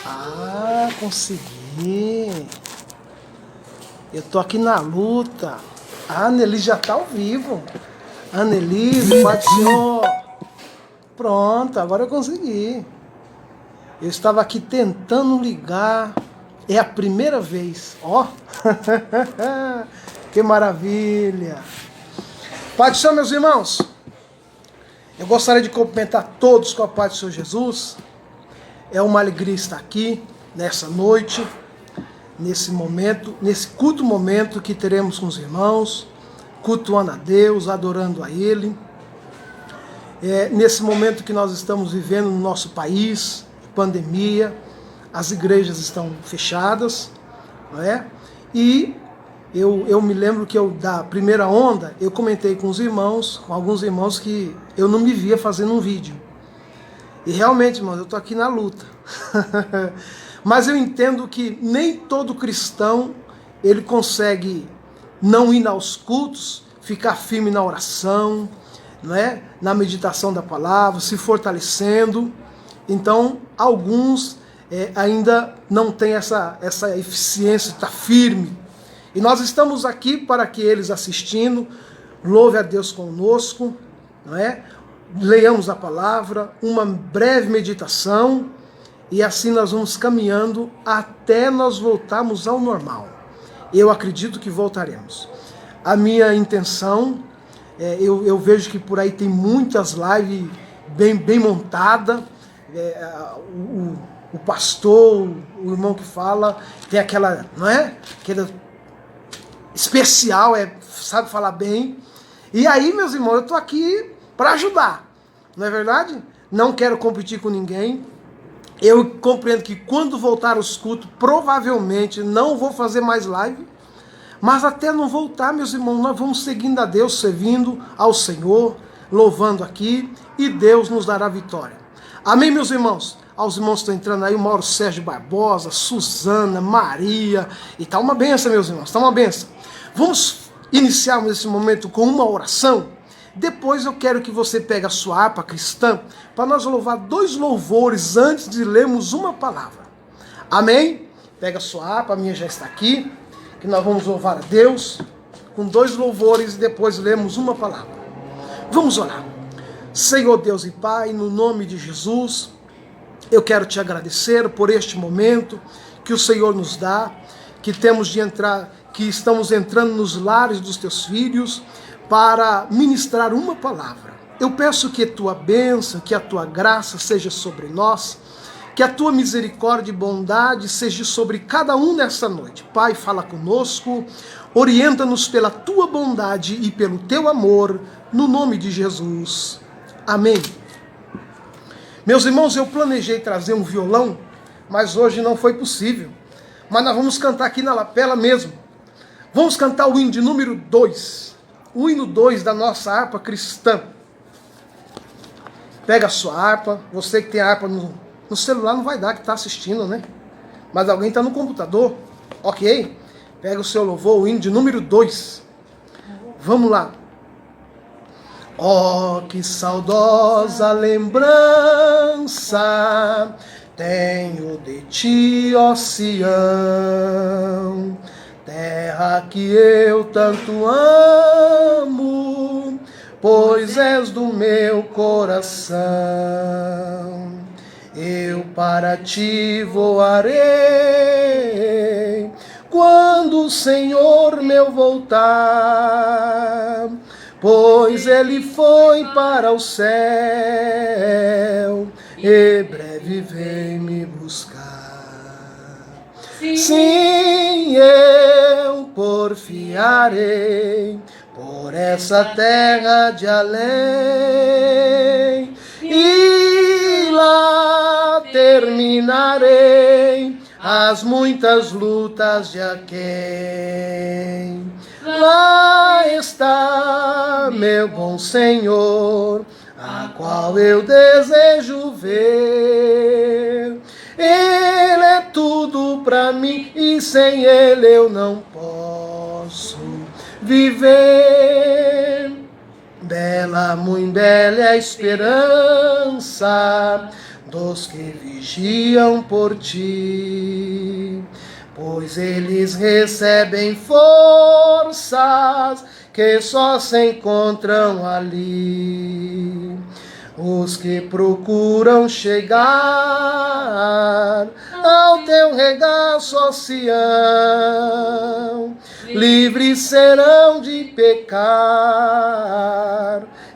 Ah, consegui. Eu tô aqui na luta. A Anneli já tá ao vivo. Annelise, Pai do Senhor. Pronto, agora eu consegui. Eu estava aqui tentando ligar. É a primeira vez. Ó. Que maravilha. Pai do Senhor, meus irmãos. Eu gostaria de cumprimentar todos com a paz do Senhor Jesus. É uma alegria estar aqui nessa noite, nesse momento, nesse culto momento que teremos com os irmãos, cultuando a Deus, adorando a Ele. Nesse momento que nós estamos vivendo no nosso país, pandemia, as igrejas estão fechadas, não é? E eu me lembro que da primeira onda, eu comentei com alguns irmãos que eu não me via fazendo um vídeo. E realmente, irmãos, eu estou aqui na luta. Mas eu entendo que nem todo cristão, ele consegue não ir aos cultos, ficar firme na oração, não é? Na meditação da palavra, se fortalecendo. Então, alguns ainda não têm essa eficiência, está firme. E nós estamos aqui para que eles assistindo, louve a Deus conosco, não é? Leiamos a palavra, uma breve meditação, e assim nós vamos caminhando até nós voltarmos ao normal. Eu acredito que voltaremos. A minha intenção, eu vejo que por aí tem muitas lives bem montadas, o pastor, o irmão que fala, tem aquela, não é? Aquela especial, sabe falar bem. E aí, meus irmãos, eu estou aqui para ajudar, não é verdade? Não quero competir com ninguém. Eu compreendo que quando voltar os cultos, provavelmente não vou fazer mais live. Mas até não voltar, meus irmãos, nós vamos seguindo a Deus, servindo ao Senhor, louvando aqui, e Deus nos dará vitória. Amém, meus irmãos? Aos irmãos que estão entrando aí, o Mauro Sérgio Barbosa, Suzana, Maria, e tá uma benção, meus irmãos, tá uma benção. Vamos iniciar esse momento com uma oração. Depois eu quero que você pegue a sua harpa cristã para nós louvar 2 louvores antes de lermos uma palavra. Amém? Pega a sua harpa, a minha já está aqui, que nós vamos louvar a Deus com 2 louvores e depois lemos uma palavra. Vamos orar. Senhor Deus e Pai, no nome de Jesus, eu quero te agradecer por este momento que o Senhor nos dá, que temos de entrar, que estamos entrando nos lares dos teus filhos para ministrar uma palavra. Eu peço que a tua bênção, que a tua graça seja sobre nós, que a tua misericórdia e bondade seja sobre cada um nessa noite. Pai, fala conosco, orienta-nos pela tua bondade e pelo teu amor, no nome de Jesus. Amém. Meus irmãos, eu planejei trazer um violão, mas hoje não foi possível. Mas nós vamos cantar aqui na lapela mesmo. Vamos cantar o hino de número 2. O hino 2 da nossa harpa cristã. Pega a sua harpa. Você que tem a harpa no celular não vai dar, que está assistindo, né? Mas alguém está no computador. Ok? Pega o seu louvor, o hino de número 2. Vamos lá. Oh, que saudosa lembrança tenho de ti, ó Sião, terra que eu tanto amo, pois és do meu coração. Eu para ti voarei, quando o Senhor meu voltar, pois ele foi para o céu, e breve vem me buscar. Sim, eu porfiarei por essa terra de além, e lá terminarei as muitas lutas de aquém. Lá está meu bom Senhor, a qual eu desejo ver. Ele é tudo para mim e sem ele eu não posso viver. Bela, muito bela é a esperança dos que vigiam por ti, pois eles recebem forças que só se encontram ali. Os que procuram chegar ao teu regaço, ó Sião, livres serão de pecar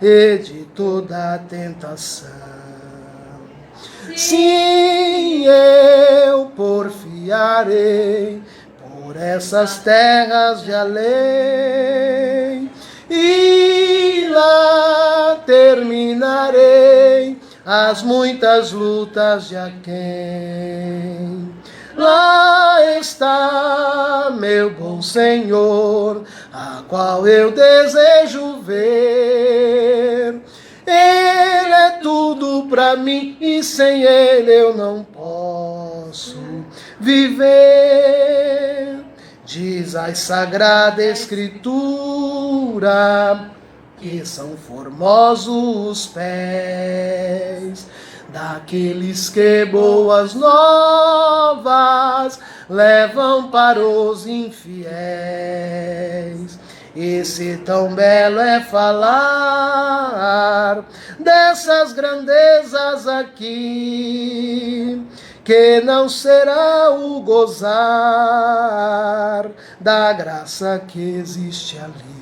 e de toda tentação. Sim, eu porfiarei por essas terras de além, e lá terminarei as muitas lutas de aquém. Lá está meu bom Senhor, a qual eu desejo ver. Ele é tudo pra mim e sem ele eu não posso viver. Diz a Sagrada Escritura que são formosos os pés daqueles que boas novas levam para os infiéis. E se tão belo é falar dessas grandezas aqui, que não será o gozar da graça que existe ali.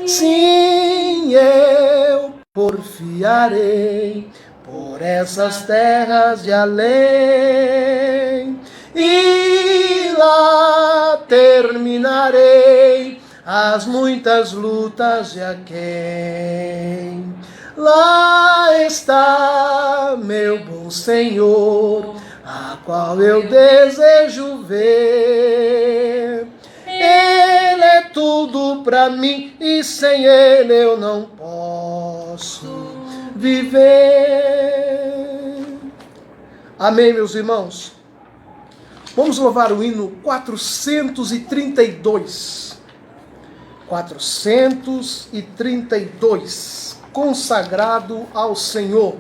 Sim, eu porfiarei por essas terras de além, e lá terminarei as muitas lutas de aquém. Lá está meu bom Senhor, a qual eu desejo ver. Ele é tudo pra mim e sem ele eu não posso viver. Amém, meus irmãos? Vamos louvar o hino 432. 432, consagrado ao Senhor.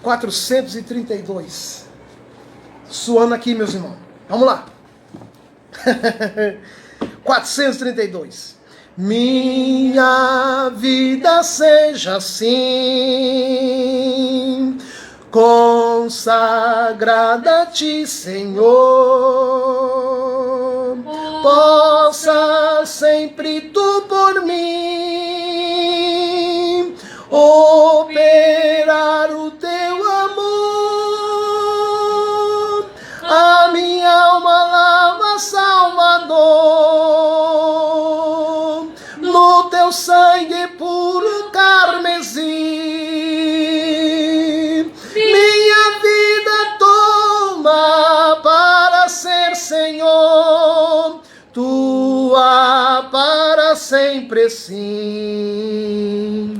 432. Suando aqui, meus irmãos. Vamos lá. 432. Minha vida seja assim, consagrada a ti, Senhor. Possa sempre tu por mim operar o teu amor. A minha alma lava, Salvador, no teu sangue puro carmesim. Minha vida toma para ser, Senhor, tua para sempre, sim.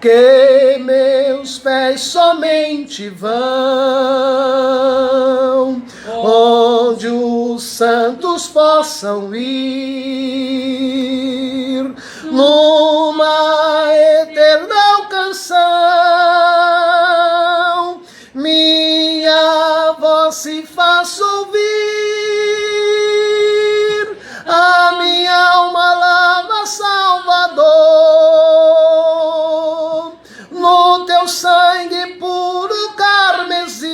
Que meus pés somente vão onde os santos possam ir, numa eterna canção, minha voz se faça ouvir. A minha alma lava, Salvador, no teu sangue puro carmesim.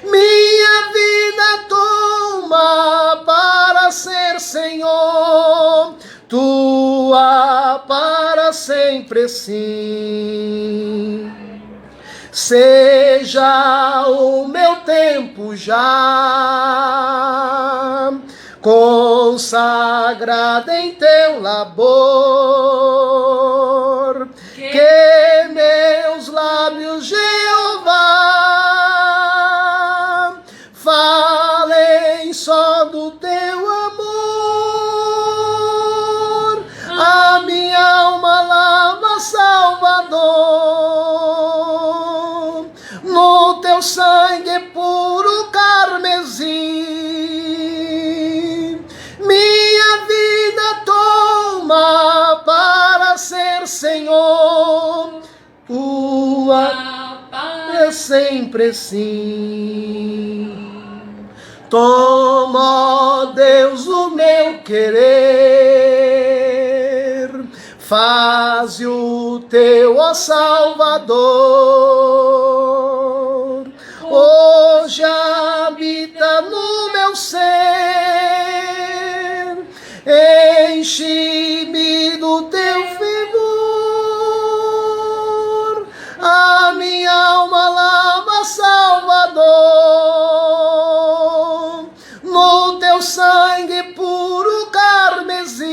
Minha vida toma para ser, Senhor, tua para sempre, sim. Seja o meu tempo já consagrado em teu labor, que meus lábios, Jeová, falem só do teu amor. A minha alma lava, Salvador, no teu sangue puro carmesim. Minha vida toma para ser sempre sim. Toma, ó Deus, o meu querer, faze o teu, ó Salvador, hoje habita no meu ser, enche-me do teu fervor, a minha alma lava, Salvador, no teu sangue puro carmesim,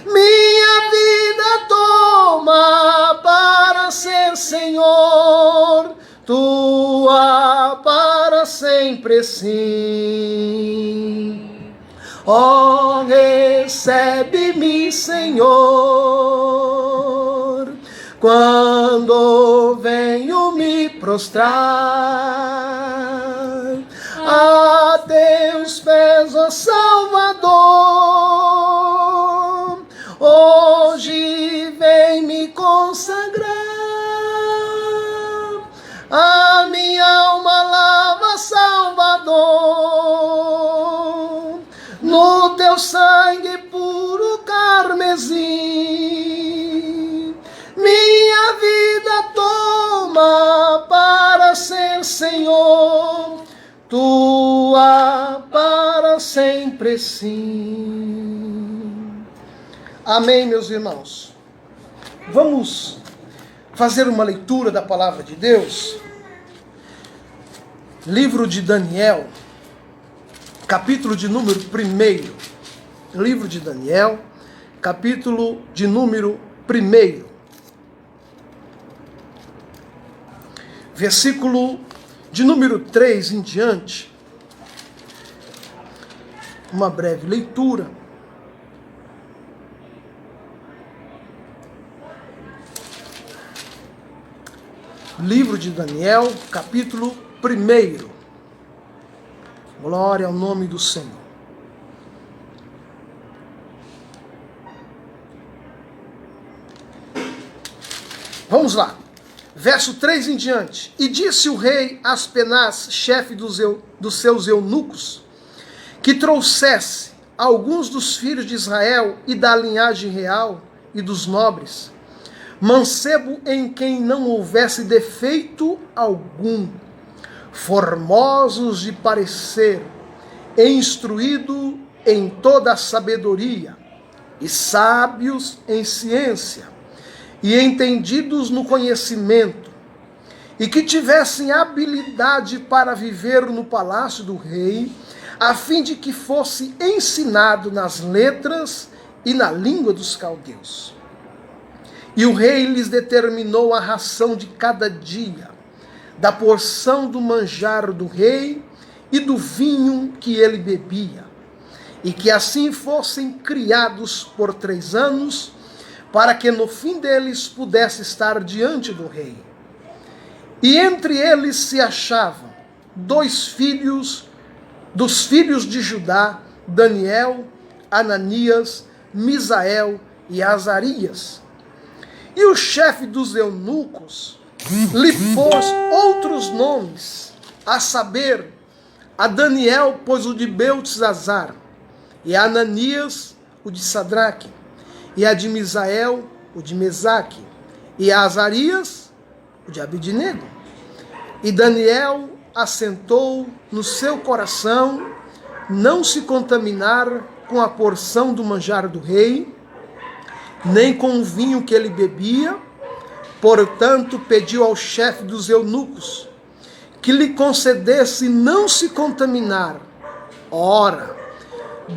minha vida toma para ser Senhor, tua para sempre sim. Ó, recebe-me, Senhor, quando venho me prostrar a teus pés, ó Salvador, hoje vem me consagrar, a minha alma lava, Salvador, no teu sangue puro carmesim, minha vida toma para ser Senhor, tua para sempre sim. Amém, meus irmãos. Vamos fazer uma leitura da palavra de Deus. Livro de Daniel, capítulo de número 1. Livro de Daniel, capítulo de número 1. Versículo de número 3 em diante. Uma breve leitura. Livro de Daniel, capítulo 1. Glória ao nome do Senhor. Vamos lá. Verso 3 em diante. E disse o rei Aspenaz, chefe dos seus eunucos, que trouxesse alguns dos filhos de Israel e da linhagem real e dos nobres, mancebo em quem não houvesse defeito algum, formosos de parecer, instruído em toda a sabedoria, e sábios em ciência, e entendidos no conhecimento, e que tivessem habilidade para viver no palácio do rei, a fim de que fosse ensinado nas letras e na língua dos caldeus. E o rei lhes determinou a ração de cada dia, da porção do manjar do rei e do vinho que ele bebia, e que assim fossem criados por 3 anos, para que no fim deles pudesse estar diante do rei. E entre eles se achavam 2 filhos dos filhos de Judá, Daniel, Ananias, Misael e Azarias. E o chefe dos eunucos lhe pôs outros nomes, a saber, a Daniel pôs o de Beltesazar, e a Ananias o de Sadraque, e a de Misael o de Mesaque, e a Azarias o de Abidnego. E Daniel assentou no seu coração não se contaminar com a porção do manjar do rei, nem com o vinho que ele bebia. Portanto, pediu ao chefe dos eunucos que lhe concedesse não se contaminar. Ora,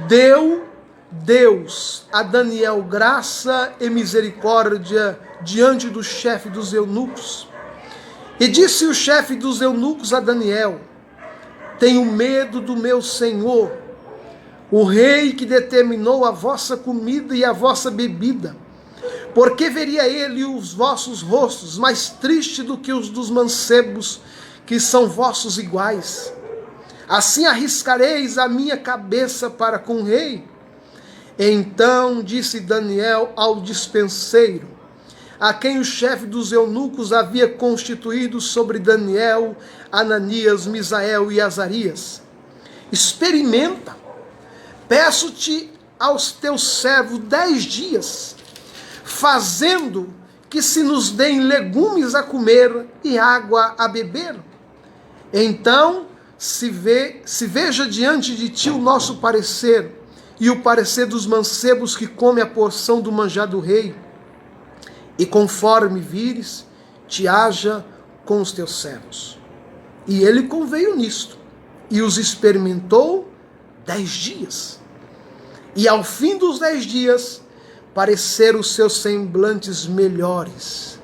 deu Deus a Daniel graça e misericórdia diante do chefe dos eunucos. E disse o chefe dos eunucos a Daniel: tenho medo do meu senhor, o rei, que determinou a vossa comida e a vossa bebida, porque veria ele os vossos rostos mais tristes do que os dos mancebos, que são vossos iguais. Assim arriscareis a minha cabeça para com o rei? Então disse Daniel ao dispenseiro: a quem o chefe dos eunucos havia constituído sobre Daniel, Ananias, Misael e Azarias. Experimenta, peço-te aos teus servos 10 dias, fazendo que se nos deem legumes a comer e água a beber. Então se veja diante de ti o nosso parecer, e o parecer dos mancebos que come a porção do manjar do rei, e conforme vires, te haja com os teus servos. E ele conveio nisto, e os experimentou 10 dias. E ao fim dos 10 dias, pareceram os seus semblantes melhores.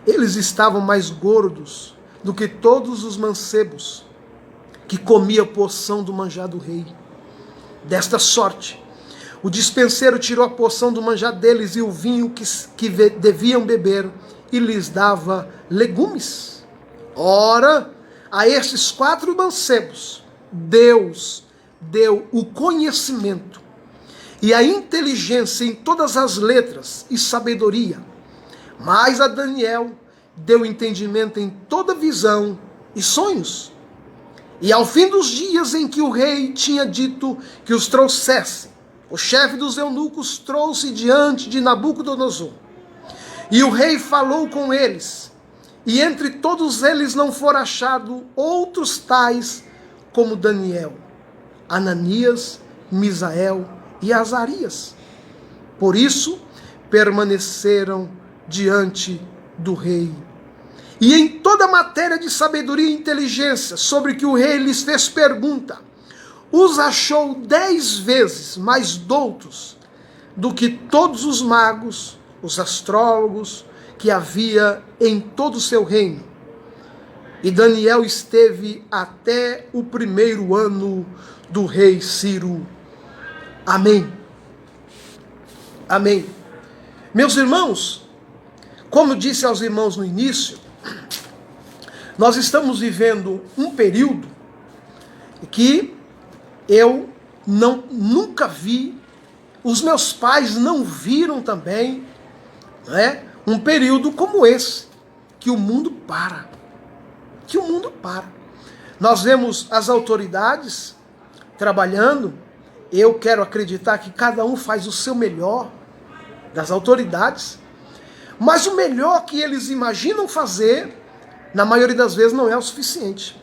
Eles estavam mais gordos do que todos os mancebos, que comia a porção do manjar do rei. Desta sorte, o dispenseiro tirou a porção do manjar deles e o vinho que deviam beber, e lhes dava legumes. Ora, a estes 4 mancebos, Deus deu o conhecimento e a inteligência em todas as letras e sabedoria. Mas a Daniel deu entendimento em toda visão e sonhos. E ao fim dos dias em que o rei tinha dito que os trouxesse, o chefe dos eunucos trouxe diante de Nabucodonosor. E o rei falou com eles, e entre todos eles não foram achados outros tais como Daniel, Ananias, Misael e Azarias. Por isso, permaneceram diante do rei. E em toda matéria de sabedoria e inteligência, sobre que o rei lhes fez pergunta, os achou 10 vezes mais doutos do que todos os magos, os astrólogos, que havia em todo o seu reino. E Daniel esteve até o 1º ano do rei Ciro. Amém. Amém. Meus irmãos, como eu disse aos irmãos no início, nós estamos vivendo um período que eu nunca vi, os meus pais não viram também, né? Um período como esse, que o mundo para. Que o mundo para. Nós vemos as autoridades trabalhando. Eu quero acreditar que cada um faz o seu melhor, das autoridades, mas o melhor que eles imaginam fazer, na maioria das vezes, não é o suficiente.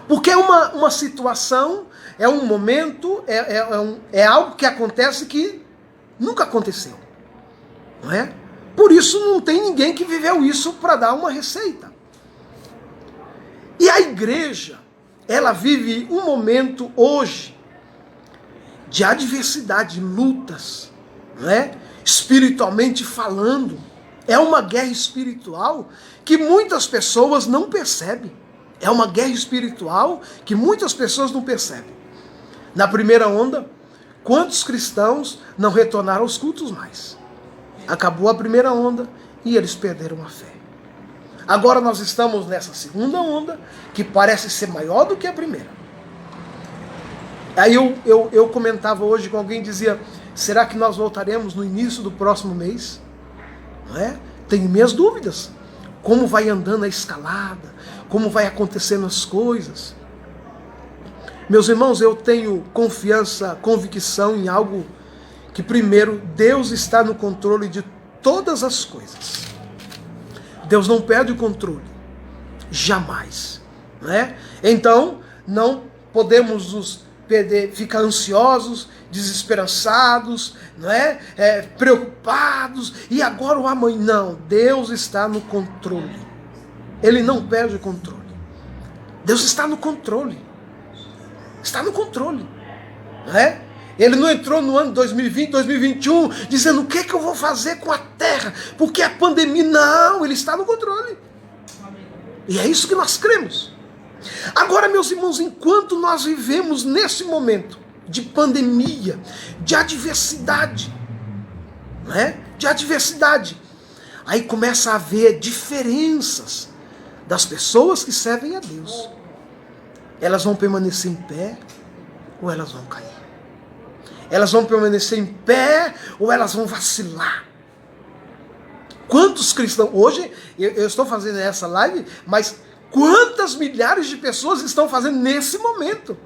Porque é uma situação, é um momento, é algo que acontece que nunca aconteceu. Não é? Por isso não tem ninguém que viveu isso para dar uma receita. E a igreja, ela vive um momento hoje de adversidade, lutas, não é? Espiritualmente falando. É uma guerra espiritual que muitas pessoas não percebem. É uma guerra espiritual que muitas pessoas não percebem. Na primeira onda, quantos cristãos não retornaram aos cultos mais? Acabou a primeira onda e eles perderam a fé. Agora nós estamos nessa segunda onda, que parece ser maior do que a primeira. Aí eu comentava hoje com alguém, dizia, será que nós voltaremos no início do próximo mês? Não é? Tenho minhas dúvidas. Como vai andando a escalada? Como vai acontecendo as coisas? Meus irmãos, eu tenho confiança, convicção em algo que, primeiro, Deus está no controle de todas as coisas. Deus não perde o controle. Jamais. Né? Então, não podemos nos perder, ficar ansiosos, desesperançados, não é? Preocupados, e agora o amanhã. Não, Deus está no controle. Ele não perde o controle. Deus está no controle. Está no controle. Não é? Ele não entrou no ano 2020, 2021, dizendo o que eu vou fazer com a terra, porque a pandemia, não, ele está no controle. E é isso que nós cremos. Agora, meus irmãos, enquanto nós vivemos nesse momento de pandemia, de adversidade, né? De adversidade, aí começa a haver diferenças das pessoas que servem a Deus. Elas vão permanecer em pé ou elas vão cair? Elas vão permanecer em pé ou elas vão vacilar? Quantos cristãos, hoje eu estou fazendo essa live, mas quantas milhares de pessoas estão fazendo nesse momento?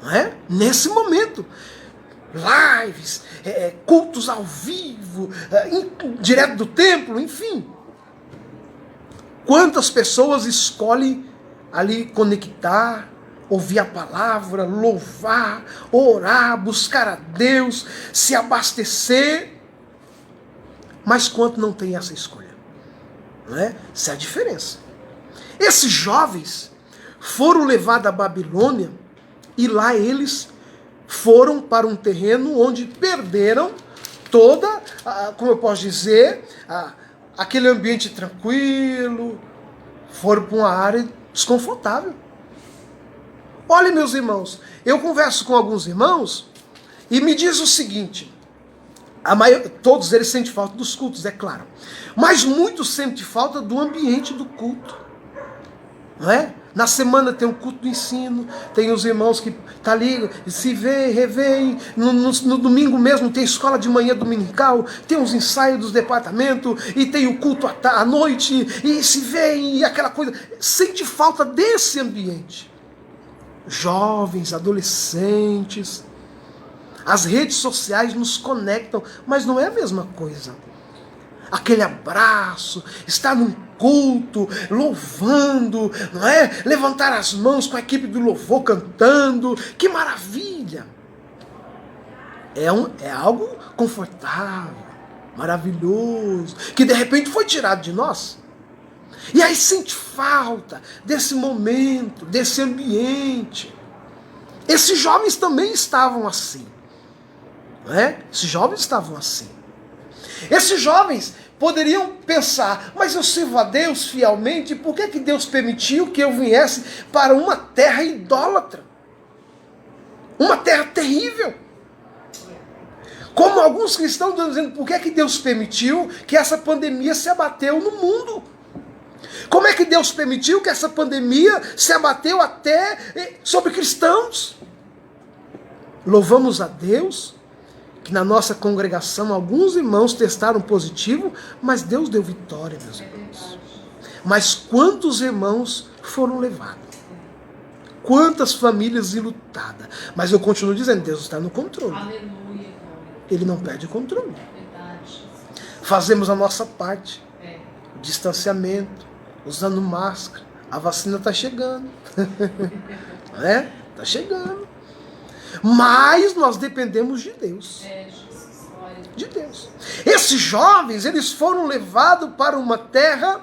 Não é? Nesse momento. Lives, cultos ao vivo, direto do templo, enfim. Quantas pessoas escolhem ali conectar, ouvir a palavra, louvar, orar, buscar a Deus, se abastecer. Mas quanto não tem essa escolha? Não é? Essa é a diferença. Esses jovens foram levados à Babilônia e lá eles foram para um terreno onde perderam toda, como eu posso dizer, aquele ambiente tranquilo, foram para uma área desconfortável. Olha, meus irmãos, eu converso com alguns irmãos e me diz o seguinte, todos eles sentem falta dos cultos, é claro, mas muitos sentem falta do ambiente do culto, não é? Na semana tem um culto do ensino, tem os irmãos que tá ali, se vê, revêem, no domingo mesmo tem escola de manhã dominical, tem os ensaios dos departamentos, e tem o culto à noite, e se vê, e aquela coisa, sente falta desse ambiente. Jovens, adolescentes, as redes sociais nos conectam, mas não é a mesma coisa. Aquele abraço, estar num culto, louvando, não é? Levantar as mãos com a equipe do louvor cantando, que maravilha! É algo confortável, maravilhoso, que de repente foi tirado de nós. E aí sente falta desse momento, desse ambiente. Esses jovens também estavam assim, não é? Esses jovens estavam assim. Esses jovens poderiam pensar, mas eu sirvo a Deus fielmente, por que Deus permitiu que eu viesse para uma terra idólatra? Uma terra terrível. Como alguns cristãos estão dizendo, por que Deus permitiu que essa pandemia se abateu no mundo? Como é que Deus permitiu que essa pandemia se abateu até sobre cristãos? Louvamos a Deus que na nossa congregação alguns irmãos testaram positivo, mas Deus deu vitória, meus irmãos. Mas quantos irmãos foram levados? Quantas famílias enlutadas? Mas eu continuo dizendo, Deus está no controle. Aleluia. Ele não perde o controle. Verdade. Fazemos a nossa parte. Distanciamento, usando máscara. A vacina está chegando. Né? Está chegando. Mas nós dependemos de Deus. De Deus. Esses jovens, eles foram levados para uma terra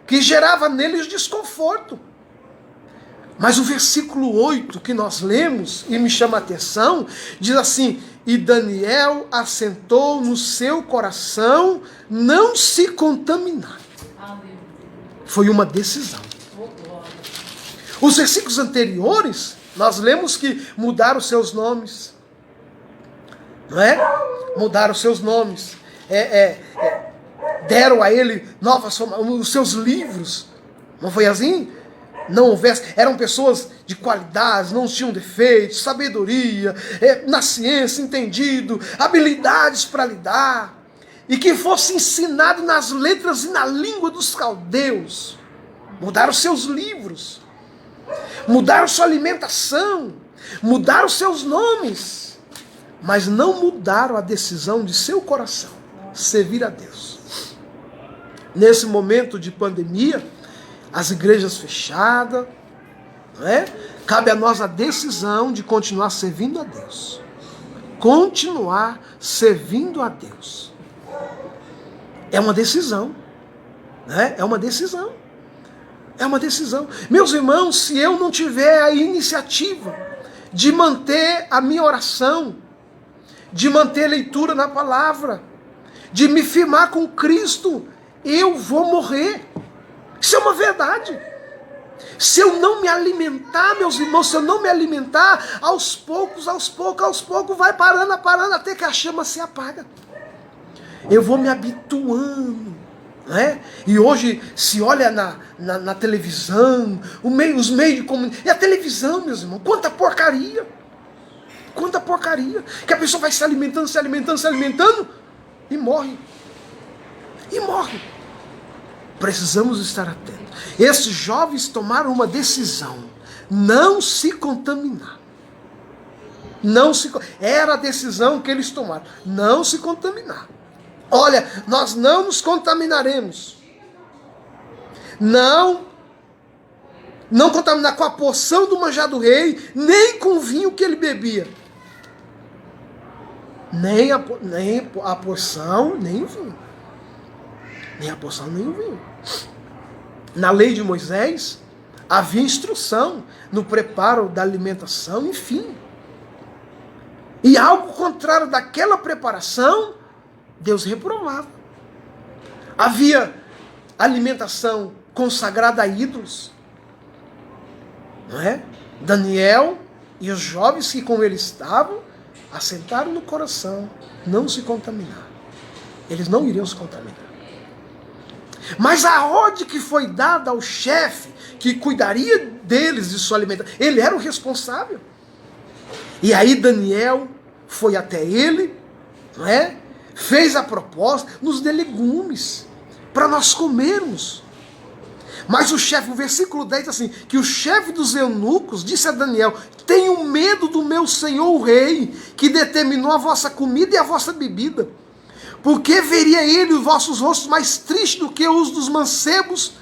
que gerava neles desconforto. Mas o versículo 8 que nós lemos, e me chama a atenção, diz assim, e Daniel assentou no seu coração não se contaminar. Foi uma decisão. Os versículos anteriores, nós lemos que mudaram seus nomes. Não é? Mudaram seus nomes. Deram a ele novas os seus livros. Não foi assim? Não houvesse, eram pessoas de qualidades, não tinham defeitos, sabedoria, na ciência, entendido, habilidades para lidar, e que fosse ensinado nas letras e na língua dos caldeus. Mudaram seus livros, mudaram sua alimentação, mudaram seus nomes, mas não mudaram a decisão de seu coração, servir a Deus. Nesse momento de pandemia, as igrejas fechadas, não é? Cabe a nós a decisão de continuar servindo a Deus. Continuar servindo a Deus. É uma decisão. Né? É uma decisão. É uma decisão. Meus irmãos, se eu não tiver a iniciativa de manter a minha oração, de manter a leitura na palavra, de me firmar com Cristo, eu vou morrer. Isso é uma verdade. Se eu não me alimentar, meus irmãos, se eu não me alimentar, aos poucos, vai parando, até que a chama se apaga. Eu vou me habituando, né? E hoje, se olha na televisão, os meios de comunicação, e a televisão, meus irmãos, quanta porcaria, que a pessoa vai se alimentando, e morre. e morrem. Precisamos estar atentos. Esses jovens tomaram uma decisão: não se contaminar. Era a decisão que eles tomaram: não se contaminar. Olha, nós não nos contaminaremos. Não contaminar com a porção do manjar do rei, nem com o vinho que ele bebia. Nem a porção, nem o vinho. Nem a porção, nem o vinho. Na lei de Moisés, havia instrução no preparo da alimentação, enfim. E algo contrário daquela preparação, Deus reprovava. Havia alimentação consagrada a ídolos. Não é? Daniel e os jovens que com ele estavam, assentaram no coração não se contaminar. Eles não iriam se contaminar. Mas a ordem que foi dada ao chefe, que cuidaria deles de sua alimentação, ele era o responsável. E aí Daniel foi até ele, não é? Fez a proposta, nos dê legumes, para nós comermos. Mas o chefe, o versículo 10 diz assim, que o chefe dos eunucos disse a Daniel: tenho medo do meu senhor o rei, que determinou a vossa comida e a vossa bebida. Porque veria ele os vossos rostos mais tristes do que os dos mancebos,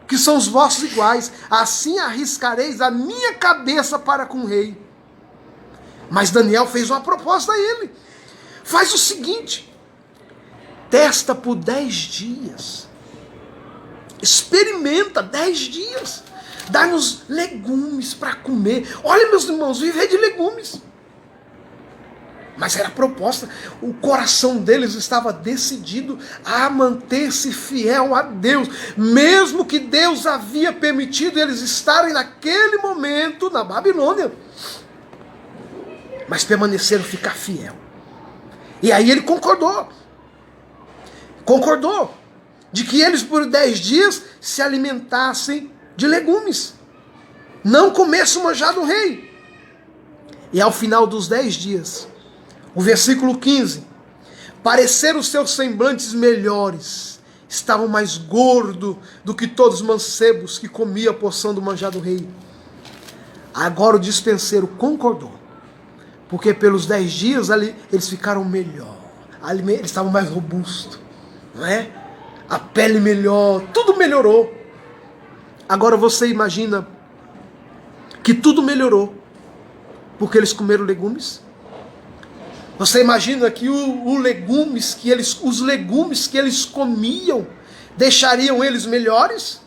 que são os vossos iguais. Assim arriscareis a minha cabeça para com o rei. Mas Daniel fez uma proposta a ele. Faz o seguinte: testa por 10 dias. Experimenta 10 dias. Dá-nos legumes para comer. Olha, meus irmãos, viver de legumes. Mas era a proposta. O coração deles estava decidido a manter-se fiel a Deus. Mesmo que Deus havia permitido eles estarem naquele momento na Babilônia. Mas permaneceram ficar fiel. E aí ele concordou. Concordou de que eles por 10 dias se alimentassem de legumes. Não comessem o manjar do rei. E ao final dos 10 dias, o versículo 15, pareceram os seus semblantes melhores, estavam mais gordos do que todos os mancebos que comiam a porção do manjar do rei. Agora o dispenseiro concordou, porque pelos 10 dias ali eles ficaram melhor, eles estavam mais robustos, não é? A pele melhor, tudo melhorou. Agora você imagina que tudo melhorou porque eles comeram legumes? Você imagina que os legumes que eles comiam deixariam eles melhores?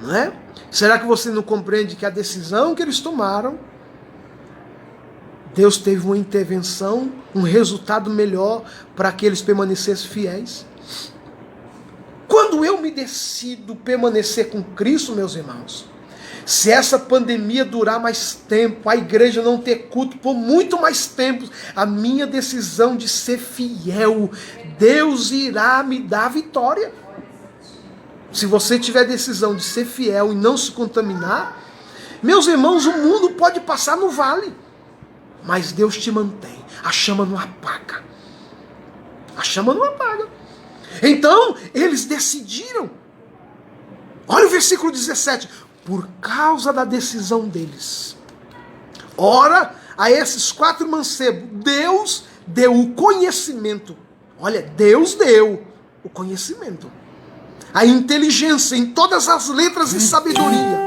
Não é? Será que você não compreende que a decisão que eles tomaram, Deus teve uma intervenção, um resultado melhor para que eles permanecessem fiéis? Quando eu me decido permanecer com Cristo, meus irmãos, se essa pandemia durar mais tempo, a igreja não ter culto por muito mais tempo, a minha decisão de ser fiel, Deus irá me dar a vitória. Se você tiver decisão de ser fiel e não se contaminar, meus irmãos, o mundo pode passar no vale, mas Deus te mantém. A chama não apaga. A chama não apaga. Então, eles decidiram. Olha o versículo 17. Por causa da decisão deles. Ora, a esses 4 mancebos, Deus deu o conhecimento. Olha, Deus deu o conhecimento. A inteligência em todas as letras e sabedoria.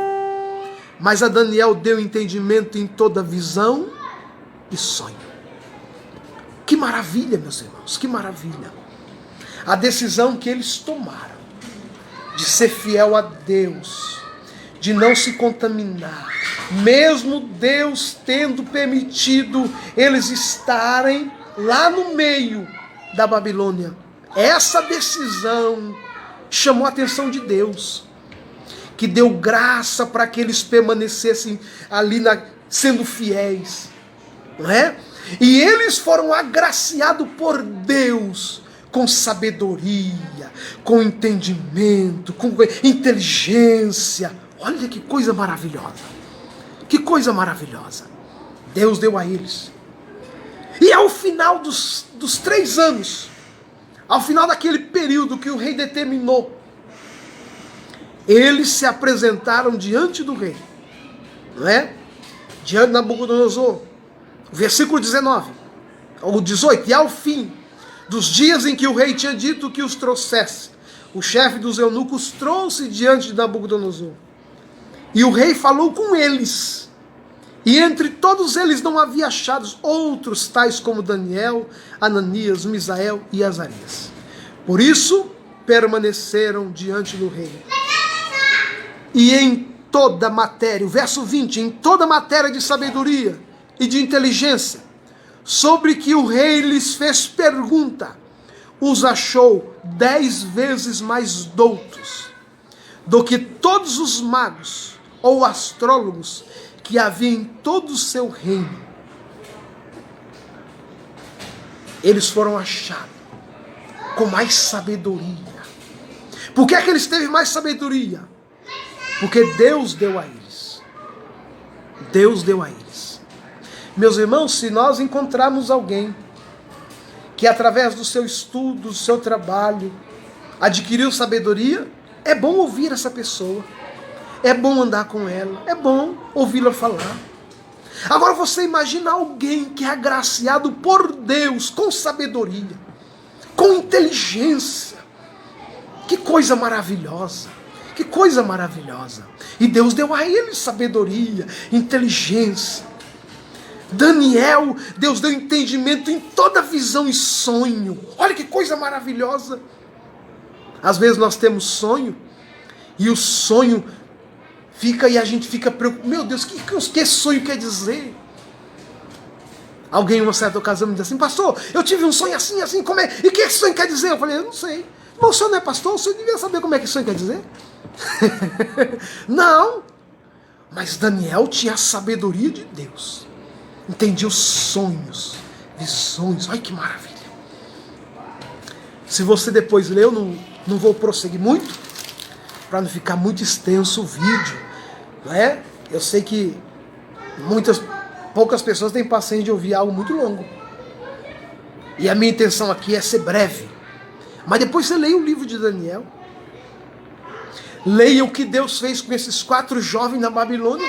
Mas a Daniel deu entendimento em toda visão e sonho. Que maravilha, meus irmãos, que maravilha. A decisão que eles tomaram de ser fiel a Deus, de não se contaminar, mesmo Deus tendo permitido eles estarem lá no meio da Babilônia. Essa decisão chamou a atenção de Deus, que deu graça para que eles permanecessem ali sendo fiéis, não é? E eles foram agraciados por Deus com sabedoria, com entendimento, com inteligência. Olha que coisa maravilhosa. Que coisa maravilhosa. Deus deu a eles. E ao final dos 3 anos, ao final daquele período que o rei determinou, eles se apresentaram diante do rei, não é? Diante de Nabucodonosor. Versículo 19, ou 18, e ao fim dos dias em que o rei tinha dito que os trouxesse, o chefe dos eunucos trouxe diante de Nabucodonosor. E o rei falou com eles. E entre todos eles não havia achados outros tais como Daniel, Ananias, Misael e Azarias. Por isso permaneceram diante do rei. E em toda matéria, o verso 20, em toda matéria de sabedoria e de inteligência, sobre que o rei lhes fez pergunta, os achou 10 vezes mais doutos do que todos os magos ou astrólogos que havia em todo o seu reino. Eles foram achados com mais sabedoria. Por que é que eles teve mais sabedoria? Porque Deus deu a eles. Deus deu a eles. Meus irmãos, se nós encontrarmos alguém que através do seu estudo, do seu trabalho, adquiriu sabedoria, é bom ouvir essa pessoa. É bom andar com ela. É bom ouvi-la falar. Agora você imagina alguém que é agraciado por Deus com sabedoria, com inteligência. Que coisa maravilhosa. Que coisa maravilhosa. E Deus deu a ele sabedoria, inteligência. Daniel, Deus deu entendimento em toda visão e sonho. Olha que coisa maravilhosa. Às vezes nós temos sonho, e o sonho fica, e a gente fica preocupado. Meu Deus, o que sonho quer dizer? Alguém em uma certa ocasião me disse assim: pastor, eu tive um sonho assim, assim, como é? E o que esse sonho quer dizer? Eu falei: eu não sei. Mas o senhor não é pastor? O senhor devia saber como é que esse sonho quer dizer? Não. Mas Daniel tinha a sabedoria de Deus. Entendia os sonhos, visões. Olha que maravilha. Se você depois ler, eu não vou prosseguir muito, para não ficar muito extenso o vídeo, não é? Eu sei que poucas pessoas têm paciência de ouvir algo muito longo. E a minha intenção aqui é ser breve. Mas depois você leia o livro de Daniel. Leia o que Deus fez com esses 4 jovens na Babilônia.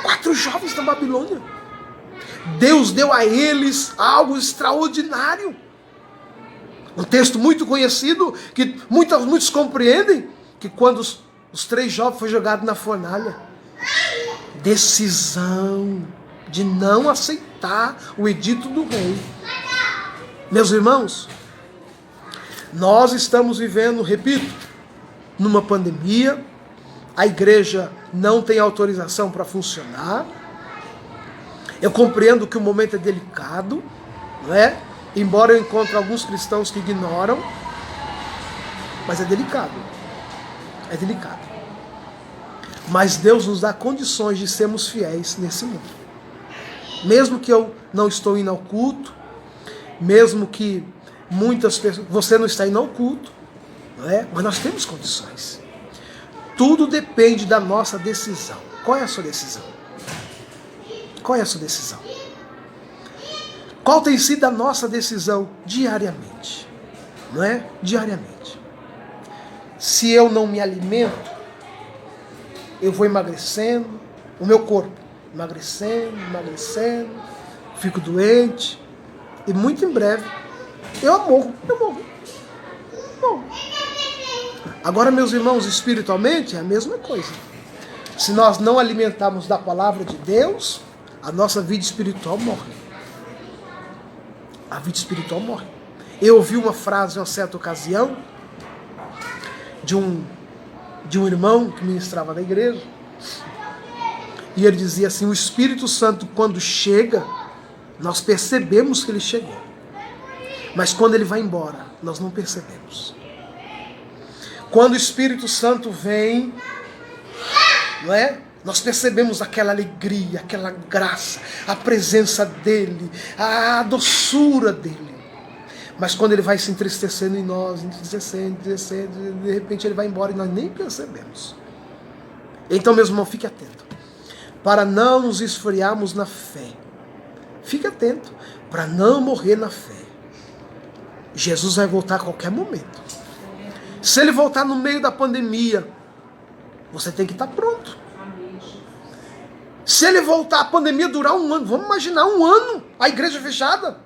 4 jovens na Babilônia. Deus deu a eles algo extraordinário. Um texto muito conhecido, que muitos compreendem, que quando os 3 jovens foram jogados na fornalha, decisão de não aceitar o edito do rei. Meus irmãos, nós estamos vivendo, repito, numa pandemia. A igreja não tem autorização para funcionar. Eu compreendo que o momento é delicado, não é? Embora eu encontre alguns cristãos que ignoram, mas é delicado. É delicado. Mas Deus nos dá condições de sermos fiéis nesse mundo. Mesmo que eu não estou indo ao culto, mesmo que muitas pessoas, você não está indo ao culto, não é? Mas nós temos condições. Tudo depende da nossa decisão. Qual é a sua decisão? Qual é a sua decisão? Qual tem sido a nossa decisão diariamente? Não é? Diariamente. Se eu não me alimento, eu vou emagrecendo, o meu corpo emagrecendo, fico doente, e muito em breve eu morro. Agora, meus irmãos, espiritualmente é a mesma coisa. Se nós não alimentarmos da palavra de Deus, a nossa vida espiritual morre. A vida espiritual morre. Eu ouvi uma frase em uma certa ocasião de um irmão que ministrava na igreja, e ele dizia assim: o Espírito Santo, quando chega, nós percebemos que ele chegou, mas quando ele vai embora, nós não percebemos. Quando o Espírito Santo vem, não é? Nós percebemos aquela alegria, aquela graça, a presença dele, a doçura dele. Mas quando ele vai se entristecendo em nós, entristecendo, de repente ele vai embora e nós nem percebemos. Então, meu irmão, fique atento. Para não nos esfriarmos na fé. Fique atento. Para não morrer na fé. Jesus vai voltar a qualquer momento. Se ele voltar no meio da pandemia, você tem que estar pronto. Se ele voltar, a pandemia durar um ano, vamos imaginar um ano, a igreja fechada.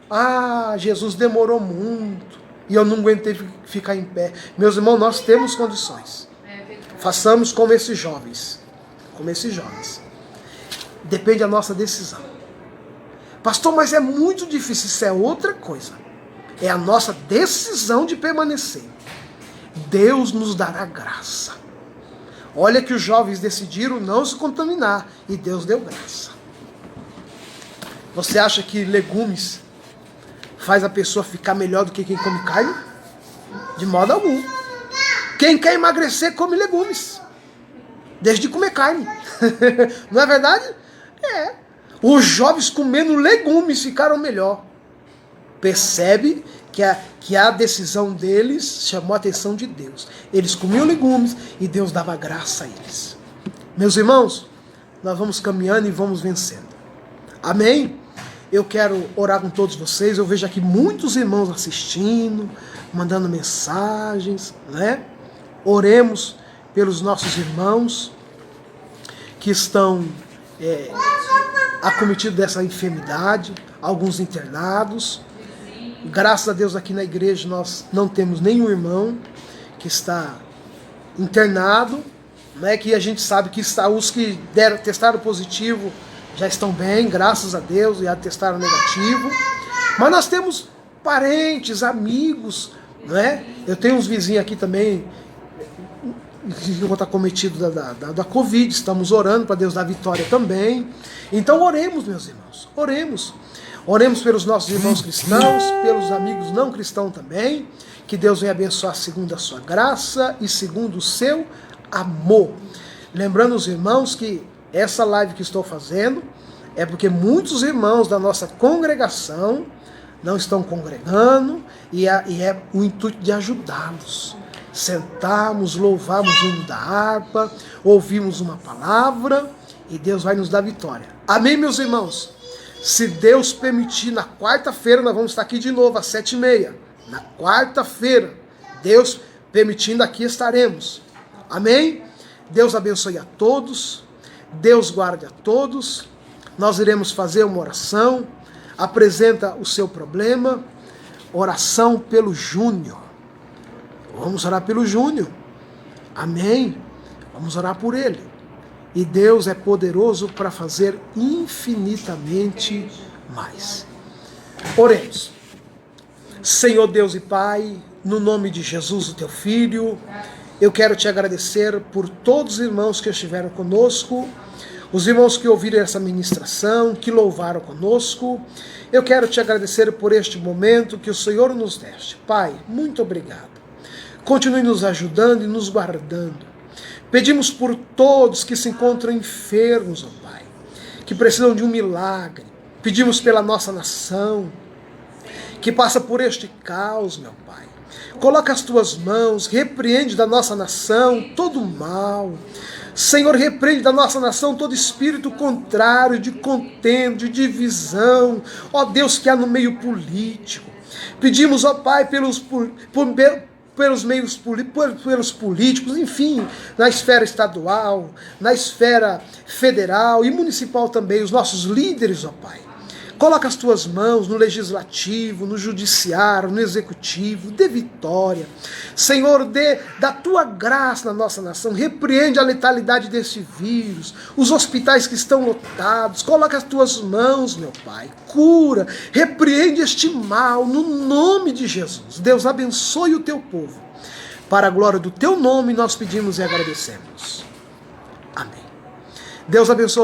Ah, Jesus demorou muito e eu não aguentei ficar em pé. Meus irmãos, nós temos condições. Façamos como esses jovens. Como esses jovens. Depende da nossa decisão. Pastor, mas é muito difícil. Isso é outra coisa. É a nossa decisão de permanecer. Deus nos dará graça. Olha que os jovens decidiram não se contaminar. E Deus deu graça. Você acha que legumes faz a pessoa ficar melhor do que quem come carne? De modo algum. Quem quer emagrecer come legumes. Desde comer carne. Não é verdade? É. Os jovens comendo legumes ficaram melhor. Percebe que a decisão deles chamou a atenção de Deus. Eles comiam legumes e Deus dava graça a eles. Meus irmãos, nós vamos caminhando e vamos vencendo. Amém? Eu quero orar com todos vocês. Eu vejo aqui muitos irmãos assistindo, mandando mensagens, né? Oremos pelos nossos irmãos que estão acometidos dessa enfermidade, alguns internados. Graças a Deus aqui na igreja nós não temos nenhum irmão que está internado, né? Que a gente sabe que os que testaram positivo já estão bem, graças a Deus, e testaram negativo. Mas nós temos parentes, amigos, né? Eu tenho uns vizinhos aqui também que vão estar cometidos da Covid. Estamos orando para Deus dar vitória também. Então oremos, meus irmãos, oremos. Oremos pelos nossos irmãos cristãos, pelos amigos não cristãos também. Que Deus venha abençoar segundo a sua graça e segundo o seu amor. Lembrando os irmãos que essa live que estou fazendo é porque muitos irmãos da nossa congregação não estão congregando e é o intuito de ajudá-los. Sentarmos, louvarmos o hino da harpa, ouvirmos uma palavra e Deus vai nos dar vitória. Amém, meus irmãos? Se Deus permitir, na quarta-feira nós vamos estar aqui de novo às 7h30. Na quarta-feira, Deus permitindo, aqui estaremos. Amém? Deus abençoe a todos. Deus guarde a todos. Nós iremos fazer uma oração. Apresenta o seu problema. Oração pelo Júnior. Vamos orar pelo Júnior. Amém? Vamos orar por ele. E Deus é poderoso para fazer infinitamente mais. Oremos. Senhor Deus e Pai, no nome de Jesus, o teu Filho, eu quero te agradecer por todos os irmãos que estiveram conosco, os irmãos que ouviram essa ministração, que louvaram conosco. Eu quero te agradecer por este momento que o Senhor nos deste. Pai, muito obrigado. Continue nos ajudando e nos guardando. Pedimos por todos que se encontram enfermos, ó Pai, que precisam de um milagre. Pedimos pela nossa nação, que passa por este caos, meu Pai. Coloca as tuas mãos, repreende da nossa nação todo o mal. Senhor, repreende da nossa nação todo espírito contrário, de contenda, de divisão. Ó Deus, que há no meio político. Pedimos, ó Pai, pelos políticos, enfim, na esfera estadual, na esfera federal e municipal também, os nossos líderes, ó Pai. Coloca as tuas mãos no legislativo, no judiciário, no executivo, dê vitória. Senhor, dê da tua graça na nossa nação, repreende a letalidade desse vírus, os hospitais que estão lotados, coloca as tuas mãos, meu Pai, cura, repreende este mal, no nome de Jesus. Deus abençoe o teu povo. Para a glória do teu nome nós pedimos e agradecemos. Amém. Deus abençoe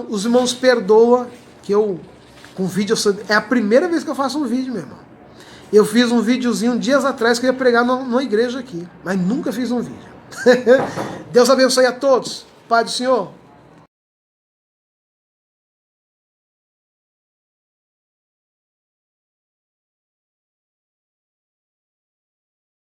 os irmãos perdoa que eu... com vídeo, é a primeira vez que eu faço um vídeo, meu irmão. Eu fiz um videozinho dias atrás que eu ia pregar numa igreja aqui, mas nunca fiz um vídeo. Deus abençoe a todos. Pai do Senhor.